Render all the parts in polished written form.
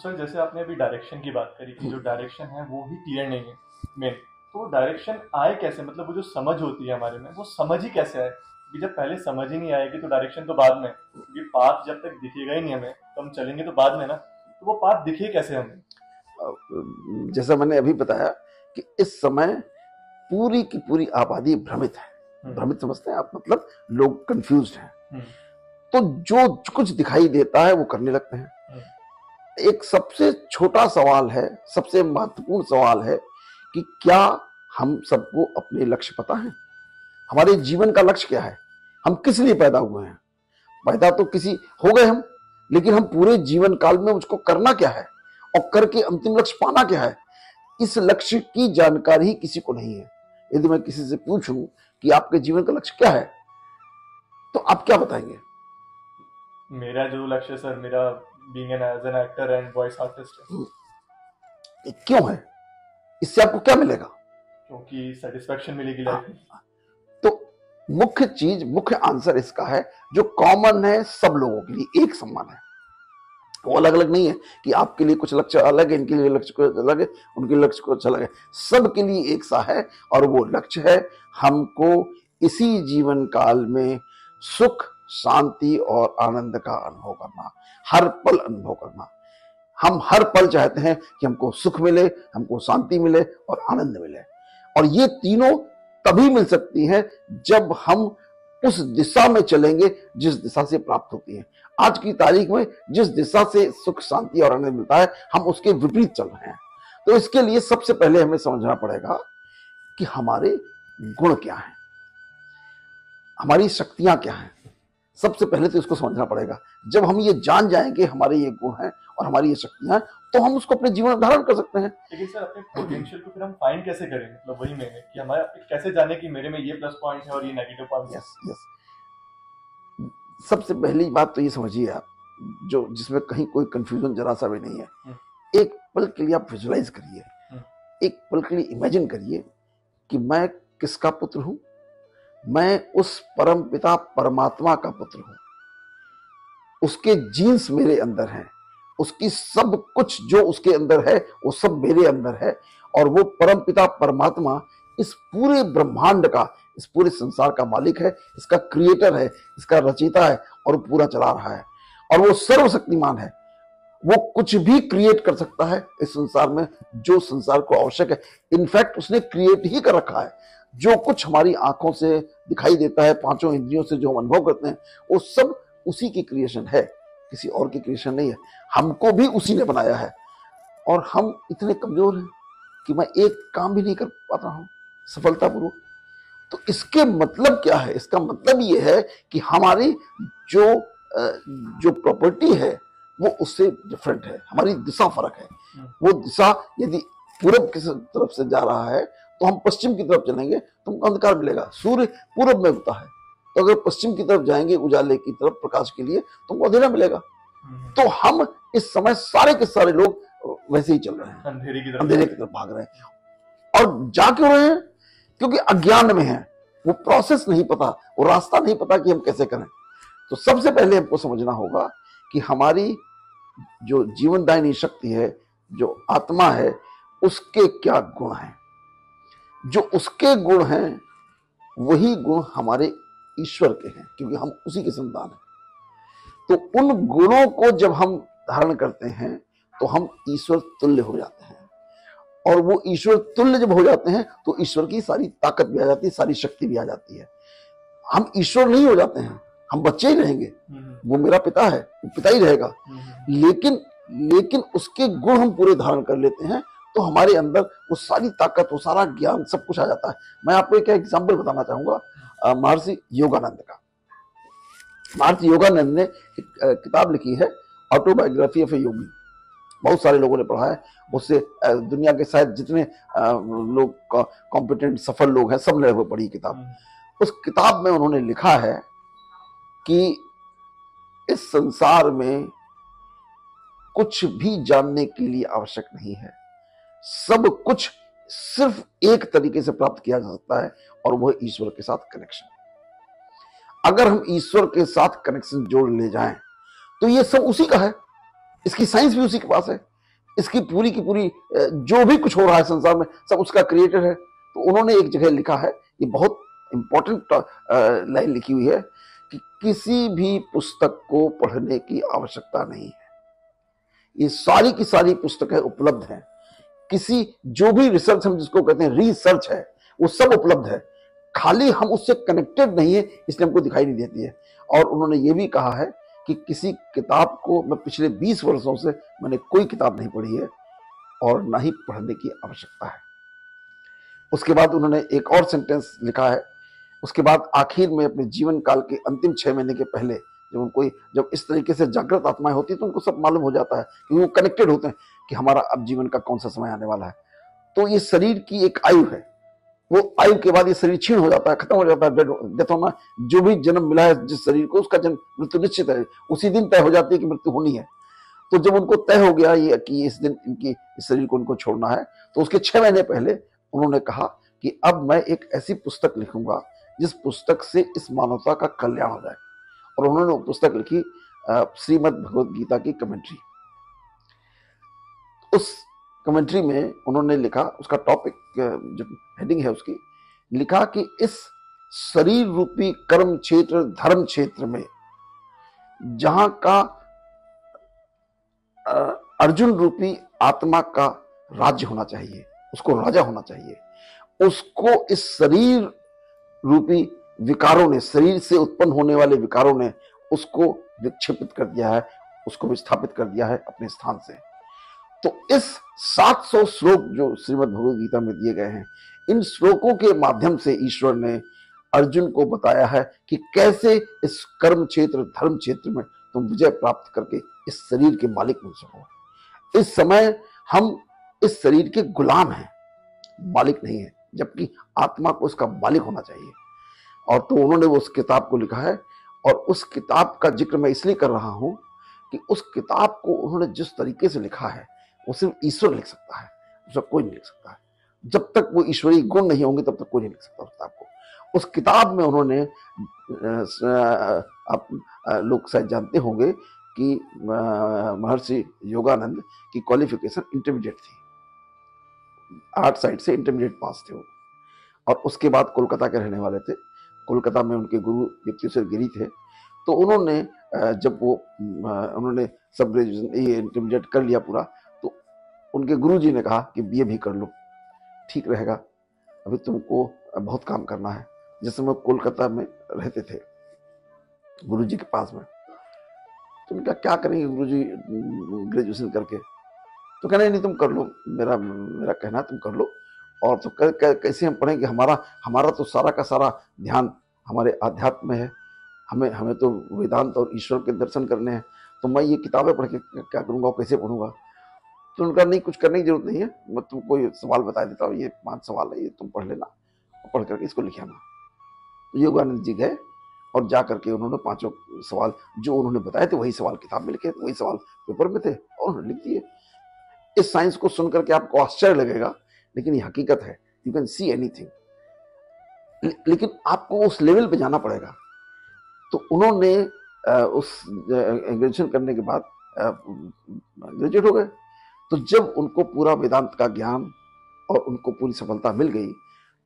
Sir जैसे आपने अभी डायरेक्शन की बात करी कि जो डायरेक्शन है वो ही क्लियर नहीं है मेन, तो वो डायरेक्शन आए कैसे, मतलब वो जो समझ होती है हमारे में वो समझ ही कैसे आए? कि जब पहले समझ ही नहीं आएगी तो डायरेक्शन तो बाद में, क्योंकि पाथ जब तक दिखेगा ही नहीं हमें तो हम चलेंगे तो बाद में ना, तो वो पाथ दिखे कैसे हमें? जैसा मैंने अभी बताया कि इस समय पूरी की पूरी आबादी भ्रमित है। भ्रमित समझते हैं आप, मतलब लोग कंफ्यूज्ड हैं। तो जो कुछ दिखाई देता है वो करने लगते हैं। एक सबसे छोटा सवाल है, सबसे महत्वपूर्ण सवाल है कि क्या हम सबको अपने लक्ष्य पता है? हमारे जीवन का लक्ष्य क्या है? हम किस लिए पैदा हुए हैं? पैदा तो किसी हो गए हम, लेकिन हम पूरे जीवन काल में उसको करना क्या है और करके अंतिम लक्ष्य पाना क्या है, इस लक्ष्य की जानकारी किसी को नहीं है। यदि मैं किसी से पूछूं कि आपके जीवन का लक्ष्य क्या है, तो आप क्या बताएंगे? मेरा जो लक्ष्य सर, मेरा being as an actor and voice artist है। क्यों है? इससे आपको क्या मिलेगा? क्योंकि सेटिस्फेक्शन मिलेगी लाइफ में। तो मुख्य चीज, मुख्य आंसर इसका है जो कॉमन है सब लोगों के लिए, एक समान है। वो अलग अलग नहीं है कि आपके लिए कुछ लक्ष्य अलग है, इनके लिए लक्ष्य कुछ अलग है, उनके लक्ष्य कुछ अलग है। सबके लिए एक सा है और वो लक्ष्य है हमको इसी जीवन काल में सुख, शांति और आनंद का अनुभव करना, हर पल अनुभव करना। हम हर पल चाहते हैं कि हमको सुख मिले, हमको शांति मिले और आनंद मिले, और ये तीनों तभी मिल सकती हैं जब हम उस दिशा में चलेंगे जिस दिशा से प्राप्त होती है। आज की तारीख में जिस दिशा से सुख, शांति और आनंद मिलता है, हम उसके विपरीत चल रहे हैं। तो इसके लिए सबसे पहले हमें समझना पड़ेगा कि हमारे गुण क्या हैं, हमारी शक्तियां क्या हैं। सबसे पहले तो इसको समझना पड़ेगा। जब हम ये जान जाएंगे हमारे ये गुण हैं और हमारी ये शक्तियां हैं, तो हम उसको अपने जीवन में धारण कर सकते हैं। लेकिन सर अपने पोटेंशियल को फिर हम फाइंड कैसे करें, मतलब वही मैंने कि हमारा कैसे जाने कि मेरे में ये प्लस पॉइंट है और ये नेगेटिव पॉइंट है। यस। सबसे पहली बात तो ये समझिए आप, जो जिसमें कहीं कोई कंफ्यूजन जरा सा भी नहीं है। एक पल के लिए आप विजुलाइज करिए, एक पल के लिए इमेजिन करिए कि मैं किसका पुत्र हूं? मैं उस परम पिता परमात्मा का पुत्र हूं। उसके जीन्स मेरे अंदर हैं, उसकी सब कुछ जो उसके अंदर है वो सब मेरे अंदर है, और वो परम पिता परमात्मा इस पूरे ब्रह्मांड का, इस पूरे संसार का मालिक है, इसका क्रिएटर है, इसका रचयिता है और पूरा चला रहा है। और वो सर्वशक्तिमान है, वो कुछ भी क्रिएट कर सकता है इस संसार में जो संसार को आवश्यक है। इनफैक्ट उसने क्रिएट ही कर रखा है। जो कुछ हमारी आंखों से दिखाई देता है, पांचों इंद्रियों से जो हम अनुभव करते हैं, वो सब उसी की क्रिएशन है, किसी और की क्रिएशन नहीं है। हमको भी उसी ने बनाया है, और हम इतने कमजोर हैं कि मैं एक काम भी नहीं कर पाता हूं सफलतापूर्वक। तो इसके मतलब क्या है? इसका मतलब ये है कि हमारी जो प्रॉपर्टी है वो उससे डिफरेंट है, हमारी दिशा फर्क है। वो दिशा यदि पूरब की तरफ से जा रहा है तो हम पश्चिम की तरफ चलेंगे तो हमको अंधकार मिलेगा। सूर्य पूरब में उगता है, तो अगर पश्चिम की तरफ जाएंगे उजाले की तरफ, प्रकाश के लिए, तो हमको अंधेरा मिलेगा। तो हम इस समय सारे के सारे लोग वैसे ही चल रहे हैं, अंधेरे की तरफ भाग रहे हैं। और जा क्यों रहे हैं? क्योंकि अज्ञान में है, वो प्रोसेस नहीं पता, वो रास्ता नहीं पता कि हम कैसे करें। तो सबसे पहले हमको समझना होगा कि हमारी जो जीवनदायिनी शक्ति है, जो आत्मा है, उसके क्या गुण हैं। जो उसके गुण हैं वही गुण हमारे ईश्वर के हैं, क्योंकि हम उसी के संतान हैं। तो उन गुणों को जब हम धारण करते हैं तो हम ईश्वर तुल्य हो जाते हैं, और वो ईश्वर तुल्य जब हो जाते हैं तो ईश्वर की सारी ताकत भी आ जाती है, सारी शक्ति भी आ जाती है। हम ईश्वर नहीं हो जाते हैं, हम बच्चे ही रहेंगे। वो मेरा पिता है, वो पिता ही रहेगा, लेकिन उसके गुण हम पूरे धारण कर लेते हैं, तो हमारे अंदर वो सारी ताकत, वो सारा ज्ञान, सब कुछ आ जाता है। मैं आपको एक एग्जाम्पल बताना चाहूंगा महर्षि योगानंद का। महर्षि योगानंद ने एक किताब लिखी है, ऑटोबायोग्राफी ऑफ ए योगी। बहुत सारे लोगों ने पढ़ा है उससे। दुनिया के शायद जितने लोग कॉम्पिटेंट सफल लोग हैं, सब ने वो पढ़ी किताब। उस किताब में उन्होंने लिखा है कि इस संसार में कुछ भी जानने के लिए आवश्यक नहीं है, सब कुछ सिर्फ एक तरीके से प्राप्त किया जा सकता है, और वह ईश्वर के साथ कनेक्शन। अगर हम ईश्वर के साथ कनेक्शन जोड़ ले जाएं तो ये सब उसी का है, इसकी साइंस भी उसी के पास है। इसकी पूरी की पूरी जो भी कुछ हो रहा है संसार में सब उसका क्रिएटर है। तो उन्होंने एक जगह लिखा है, ये बहुत इंपॉर्टेंट लाइन लिखी हुई है कि किसी भी पुस्तक को पढ़ने की आवश्यकता नहीं है, ये सारी की सारी पुस्तकें उपलब्ध हैं। किसी जो भी रिसर्च हम जिसको कहते हैं रिसर्च है वो सब उपलब्ध है, खाली हम उससे कनेक्टेड नहीं है इसलिए हमको दिखाई नहीं देती है। और उन्होंने ये भी कहा है कि किसी किताब को, मैं पिछले 20 वर्षों से मैंने कोई किताब नहीं पढ़ी है और ना ही पढ़ने की आवश्यकता है। उसके बाद उन्होंने एक और सेंटेंस लिखा है, उसके बाद आखिर में अपने जीवन काल के अंतिम 6 महीने के पहले जब इस तरीके से जागृत आत्माएं होती है तो उनको सब मालूम हो जाता है कि वो कनेक्टेड होते हैं कि हमारा अब जीवन का कौन सा समय आने वाला है। तो ये शरीर की एक आयु है, वो आयु के बाद ये शरीर क्षीण हो जाता है, खत्म हो जाता है, डेथ होना। जो भी जन्म मिला है जिस शरीर को, उसका जन्म मृत्यु निश्चित है, उसी दिन तय हो जाती है कि मृत्यु होनी है। तो जब उनको तय हो गया ये कि इस दिन इस शरीर को उनको छोड़ना है, तो उसके 6 महीने पहले उन्होंने कहा कि अब मैं एक ऐसी पुस्तक लिखूंगा जिस पुस्तक से इस मानवता का कल्याण हो जाए। और उन्होंने वो पुस्तक लिखी श्रीमद् भगवद गीता की कमेंट्री। उस कमेंट्री में उन्होंने लिखा, उसका टॉपिक जो हेडिंग है उसकी, लिखा कि इस शरीर रूपी कर्म क्षेत्र धर्म क्षेत्र में जहां का अर्जुन रूपी आत्मा का राज्य होना चाहिए, उसको राजा होना चाहिए, उसको इस शरीर रूपी विकारों ने, शरीर से उत्पन्न होने वाले विकारों ने उसको विक्षेपित कर दिया है, उसको विस्थापित कर दिया है अपने स्थान से। तो इस 700 श्लोक जो श्रीमद् भगवद गीता में दिए गए हैं, इन श्लोकों के माध्यम से ईश्वर ने अर्जुन को बताया है कि कैसे इस कर्म क्षेत्र धर्म क्षेत्र में तुम विजय प्राप्त करके इस शरीर के मालिक बन सको। इस समय हम इस शरीर के गुलाम हैं, मालिक नहीं है, जबकि आत्मा को इसका मालिक होना चाहिए। और तो उन्होंने वो उस किताब को लिखा है, और उस किताब का जिक्र मैं इसलिए कर रहा हूं कि उस किताब को उन्होंने जिस तरीके से लिखा है वो सिर्फ ईश्वर लिख सकता है, दूसरा कोई नहीं लिख सकता है। जब तक वो ईश्वरीय गुण नहीं होंगे तब तक कोई नहीं लिख सकता उस किताब को। उस किताब में उन्होंने, आप लोग शायद जानते होंगे कि महर्षि योगानंद की क्वालिफिकेशन इंटरमीडिएट थी, 8 साइड से इंटरमीडिएट पास थे वो, और उसके बाद कोलकाता के रहने वाले थे। कोलकाता में उनके गुरु युक्तेश्वर गिरी थे। तो उन्होंने जब वो उन्होंने सब ग्रेजुएशन ये इंटरमीडिएट कर लिया पूरा, तो उनके गुरुजी ने कहा कि बीए भी कर लो, ठीक रहेगा, अभी तुमको बहुत काम करना है। जिस समय कोलकाता में रहते थे गुरुजी के पास में, तो उनका क्या करेंगे गुरुजी ग्रेजुएशन करके, तो कहना नहीं तुम कर लो, मेरा कहना तुम कर लो। और तो कैसे हम पढ़ेंगे, हमारा तो सारा का सारा ध्यान हमारे आध्यात्म में है, हमें तो वेदांत और ईश्वर के दर्शन करने हैं, तो मैं ये किताबें पढ़ के क्या करूँगा और कैसे पढ़ूंगा। तो उनका नहीं, कुछ करने की जरूरत नहीं है, मैं तुमको ये सवाल बता देता हूँ, ये 5 सवाल है, ये तुम पढ़ लेना और पढ़ करके इसको लिख आना। तो योगानंद जी गए और जा करके उन्होंने 5 सवाल जो उन्होंने बताए थे वही सवाल किताब में लिखे, वही सवाल पेपर में थे और उन्होंने लिख दिए। इस साइंस को सुन करके आपको आश्चर्य लगेगा, लेकिन ये हकीकत है, यू कैन सी एनीथिंग, लेकिन आपको उस लेवल पे जाना पड़ेगा। तो उन्होंने उस ग्रेजुएशन करने के बाद ग्रेजुएट हो गए। तो जब उनको पूरा वेदांत का ज्ञान और उनको पूरी सफलता मिल गई,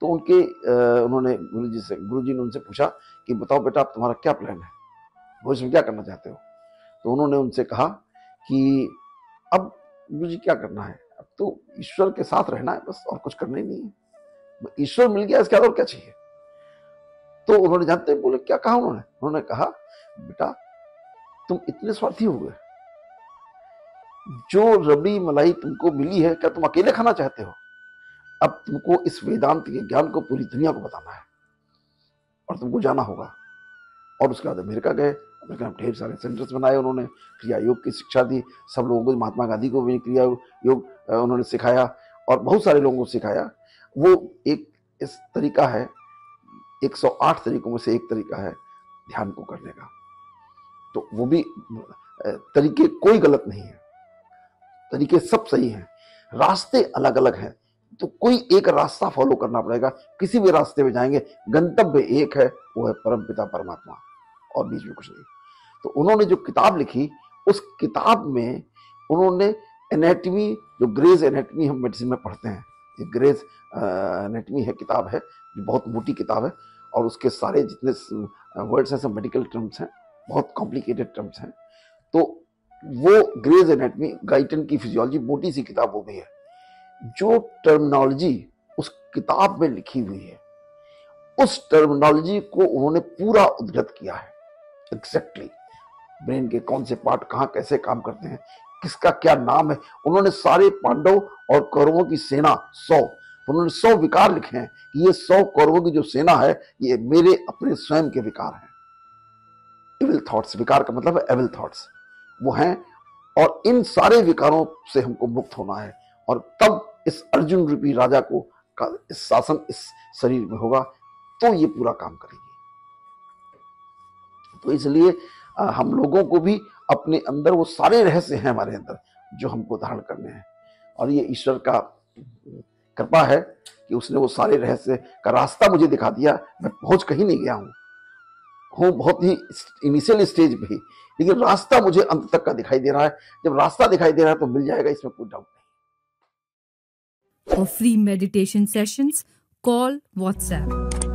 तो उन्होंने गुरुजी ने उनसे पूछा कि बताओ बेटा, आप तुम्हारा क्या प्लान है, भविष्य में क्या करना चाहते हो। तो उन्होंने उनसे कहा कि अब गुरुजी क्या करना है, अब तो ईश्वर के साथ रहना है, बस और कुछ करना ही नहीं है, ईश्वर मिल गया, इसके बाद और क्या चाहिए। तो उन्होंने जानते बोले क्या कहा उन्होंने कहा बेटा तुम इतने स्वार्थी हो गए, जो रबड़ी मलाई तुमको मिली है क्या तुम अकेले खाना चाहते हो, अब तुमको इस वेदांत के ज्ञान को पूरी दुनिया को बताना है और तुमको जाना होगा। और उसके बाद अमेरिका गए, अमेरिका में ढेर सारे सेंटर्स बनाए, उन्होंने क्रिया योग की शिक्षा दी, सब लोगों को, महात्मा गांधी को भी क्रिया योग उन्होंने सिखाया और बहुत सारे लोगों को सिखाया। वो एक इस तरीका है, 108 तरीकों में से एक तरीका है ध्यान को करने का। तो वो भी तरीके कोई गलत नहीं है, तरीके सब सही हैं, रास्ते अलग अलग हैं, तो कोई एक रास्ता फॉलो करना पड़ेगा। किसी भी रास्ते में जाएंगे, गंतव्य एक है, वो है परमपिता परमात्मा, और बीच में कुछ नहीं। तो उन्होंने जो किताब लिखी, उस किताब में उन्होंने एनाटमी, जो ग्रेज एनाटमी हम मेडिसिन में पढ़ते हैं, ये ग्रेज एनाटमी है, किताब है जो बहुत मोटी किताब है, और उसके सारे जितने वर्ड्स हैं सब मेडिकल टर्म्स हैं, बहुत कॉम्प्लिकेटेड टर्म्स हैं। तो वो ग्रेज एनाटमी, गाइटन की फिजियोलॉजी, मोटी सी किताब हो गई है। जो टर्मिनोलॉजी उस किताब में लिखी हुई है, उस टर्मिनोलॉजी को उन्होंने पूरा उद्धृत किया है एग्जैक्टली। ब्रेन के कौन से पार्ट कहाँ कैसे काम करते हैं, किसका क्या नाम है। उन्होंने सारे पांडव और कौरवों की सेना 100, उन्होंने 100 विकार लिखे हैं कि ये 100 कौरवों की जो सेना है ये मेरे अपने स्वयं के विकार हैं। एविल थॉट्स, विकार का मतलब है एविल थॉट्स, वो हैं। और इन सारे विकारों से हमको मुक्त होना है, और तब इस अर्जुन रूपी राजा को का इस शासन इस शरीर में होगा, तो ये पूरा काम करेगी। तो इसलिए हम लोगों को भी अपने अंदर वो सारे रहस्य हैं हमारे अंदर जो हमको धारण करने हैं, और ये ईश्वर का कृपा है कि उसने वो सारे रहस्य का रास्ता मुझे दिखा दिया। मैं पहुंच कहीं नहीं गया हूँ बहुत ही इनिशियल स्टेज पे ही, लेकिन रास्ता मुझे अंत तक का दिखाई दे रहा है। जब रास्ता दिखाई दे रहा है तो मिल जाएगा, इसमें कोई डाउट नहीं। For free meditation sessions, call WhatsApp